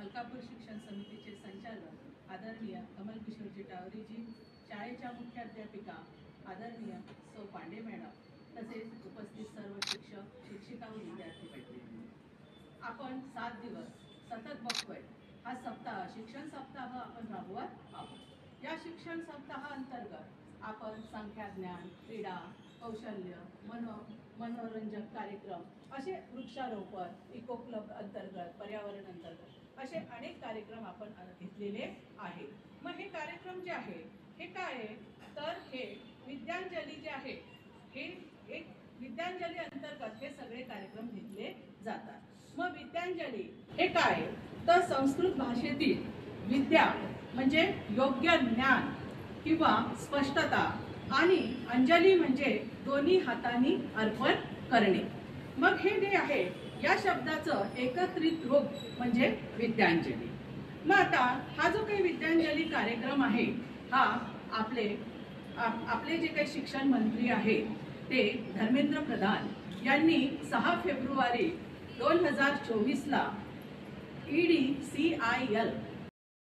मलकापूर शिक्षण समितीचे संचालक आदरणीय कमल किशोरजी टावरेजी, शाळेच्या मुख्याध्यापिका आदरणीय सौ पांडे मॅडम, तसेच उपस्थित सर्व शिक्षक, शिक्षिका व विद्यार्थी मैत्रिणी, आपण 7 दिवस सतत बघतोय हा सप्ताह, शिक्षण सप्ताह आपण राबवत आहोत। या शिक्षण सप्ताहाअंतर्गत आपण संख्याज्ञान, क्रीडा, कौशल्य, मनोरंजक कार्यक्रम, असे वृक्षारोपण, इको क्लब अंतर्गत, पर्यावरण अंतर्गत असे अनेक कार्यक्रम आपण घेतलेले आहेत। मग हे कार्यक्रम जे आहे हे काय आहे तर हे विद्यांजली जे आहे हे एक विद्यांजली अंतर्गत हे सगळे कार्यक्रम घेतले जातात। मग विद्यांजली हे काय तर संस्कृत भाषेतील विद्या म्हणजे योग्य ज्ञान किंवा स्पष्टता आणि अंजली म्हणजे दोन्ही हातांनी अर्पण करणे। मग हे जे आहे या शब्दाचं एकत्रित रूप म्हणजे विद्यांजली। मग आता हा जो काही विद्यांजली कार्यक्रम आहे हा आपले जे काही शिक्षण मंत्री आहेत ते धर्मेंद्र प्रधान यांनी 6 फेब्रुवारी 2024 ला EDCIL